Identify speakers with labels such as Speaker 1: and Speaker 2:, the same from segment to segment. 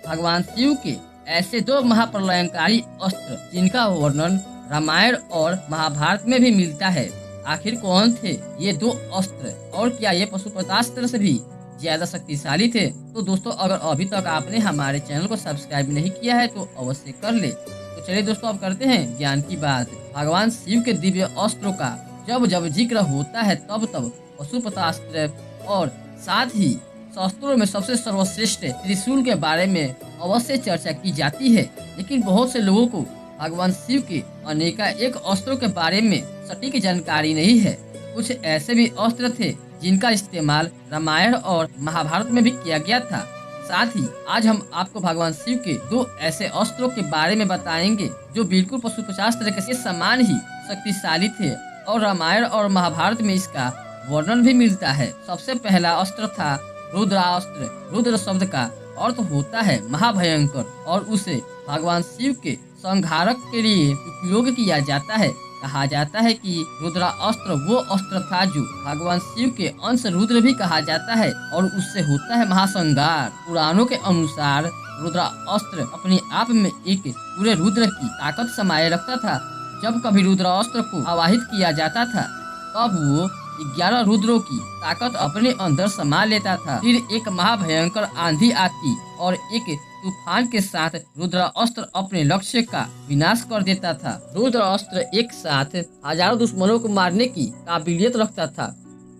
Speaker 1: भगवान शिव के ऐसे दो महाप्रलयंकारी अस्त्र जिनका वर्णन रामायण और महाभारत में भी मिलता है। आखिर कौन थे ये दो अस्त्र और क्या ये पशुपतास्त्र से भी ज्यादा शक्तिशाली थे? तो दोस्तों, अगर अभी तक आपने हमारे चैनल को सब्सक्राइब नहीं किया है तो अवश्य कर ले। तो चलिए दोस्तों, अब करते हैं ज्ञान की बात। भगवान शिव के दिव्य अस्त्रों का जब जब जिक्र होता है तब तब पशुपतास्त्र और साथ ही शस्त्रों में सबसे सर्वश्रेष्ठ त्रिशूल के बारे में अवश्य चर्चा की जाती है। लेकिन बहुत से लोगों को भगवान शिव के अनेका एक अस्त्रों के बारे में सटीक जानकारी नहीं है। कुछ ऐसे भी अस्त्र थे जिनका इस्तेमाल रामायण और महाभारत में भी किया गया था। साथ ही आज हम आपको भगवान शिव के दो ऐसे अस्त्रों के बारे में बताएंगे जो बिल्कुल पशुपतास्त्र के समान ही शक्तिशाली थे और रामायण और महाभारत में इसका वर्णन भी मिलता है। सबसे पहला अस्त्र था रुद्रास्त्र। रुद्र शब्द का अर्थ होता है महाभयंकर और उसे भगवान शिव के संहारक के लिए उपयोग किया जाता है। कहा जाता है कि रुद्रास्त्र वो अस्त्र था जो भगवान शिव के अंश रुद्र भी कहा जाता है और उससे होता है महासंहार। पुराणों के अनुसार रुद्रास्त्र अपने आप में एक पूरे रुद्र की ताकत समाये रखता था। जब कभी रुद्रास्त्र को आवाहित किया जाता था तब वो 11 रुद्रों की ताकत अपने अंदर समा लेता था। फिर एक महाभयंकर आंधी आती और एक तूफान के साथ रुद्रास्त्र अपने लक्ष्य का विनाश कर देता था। रुद्रास्त्र एक साथ हजारों दुश्मनों को मारने की काबिलियत रखता था।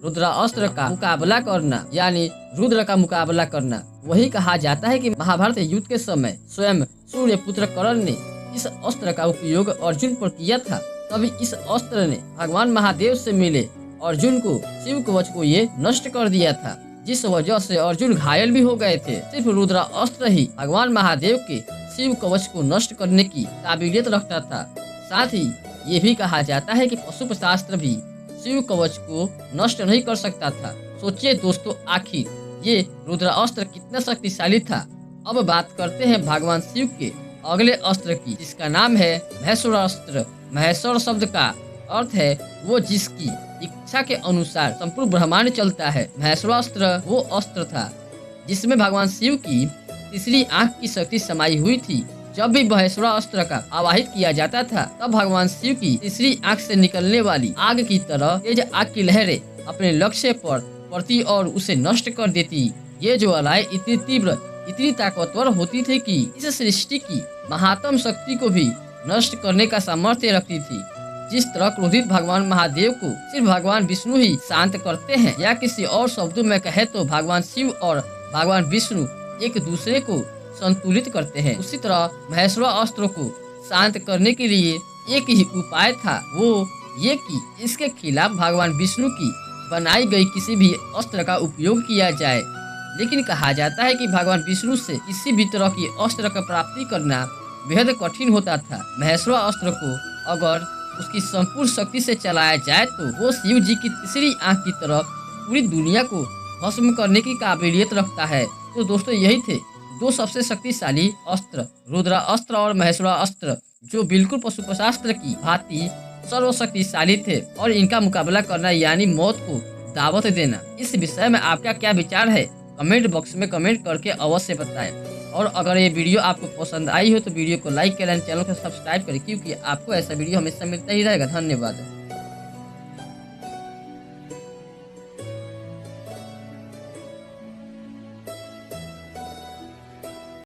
Speaker 1: रुद्रास्त्र का मुकाबला करना यानी रुद्र का मुकाबला करना, वही कहा जाता है कि महाभारत युद्ध के समय स्वयं सूर्य पुत्र कर्ण ने इस अस्त्र का उपयोग अर्जुन पर किया था। तभी इस अस्त्र ने भगवान महादेव से मिले अर्जुन को शिव कवच को ये नष्ट कर दिया था, जिस वजह से अर्जुन घायल भी हो गए थे। सिर्फ रुद्रास्त्र ही भगवान महादेव के शिव कवच को नष्ट करने की काबिलियत रखता था। साथ ही ये भी कहा जाता है कि पशुपतास्त्र भी शिव कवच को नष्ट नहीं कर सकता था। सोचिए दोस्तों, आखिर ये रुद्रास्त्र कितना शक्तिशाली था। अब बात करते हैं भगवान शिव के अगले अस्त्र की, जिसका नाम है महेश्वरास्त्र। महेश्वर शब्द का अर्थ है वो जिसकी इच्छा के अनुसार संपूर्ण ब्रह्मांड चलता है। महेश्वरास्त्र वो अस्त्र था जिसमें भगवान शिव की तीसरी आंख की शक्ति समाई हुई थी। जब भी महेश्वरास्त्र का आवाहित किया जाता था तब भगवान शिव की तीसरी आंख से निकलने वाली आग की तरह तेज आग की लहरें अपने लक्ष्य पर पड़ती और उसे नष्ट कर देती। ये ज्वालाएं इतनी तीव्र, इतनी ताकतवर होती थी कि इस सृष्टि की महात्म शक्ति को भी नष्ट करने का सामर्थ्य रखती थी। जिस तरह क्रोधित भगवान महादेव को सिर्फ भगवान विष्णु ही शांत करते हैं, या किसी और शब्दों में कहे तो भगवान शिव और भगवान विष्णु एक दूसरे को संतुलित करते हैं, उसी तरह महेश्वरास्त्र को शांत करने के लिए एक ही उपाय था, वो ये कि इसके खिलाफ भगवान विष्णु की बनाई गई किसी भी अस्त्र का उपयोग किया जाए। लेकिन कहा जाता है कि भगवान विष्णु से किसी भी तरह की अस्त्र का प्राप्ति करना बेहद कठिन होता था। महेश्वरास्त्र को अगर उसकी संपूर्ण शक्ति से चलाया जाए तो वो शिव जी की तीसरी आंख की तरह पूरी दुनिया को भस्म करने की काबिलियत रखता है। तो दोस्तों, यही थे दो सबसे शक्तिशाली अस्त्र, रुद्रास्त्र और महेश्वरास्त्र, जो बिल्कुल पशुपतास्त्र की भांति सर्वशक्तिशाली थे और इनका मुकाबला करना यानी मौत को दावत देना। इस विषय में आपका क्या विचार है? कमेंट बॉक्स में कमेंट करके अवश्य बताएं। और अगर ये वीडियो आपको पसंद आई हो तो वीडियो को लाइक करें, चैनल को सब्सक्राइब करें, क्योंकि आपको ऐसा वीडियो हमेशा मिलता ही रहेगा। धन्यवाद।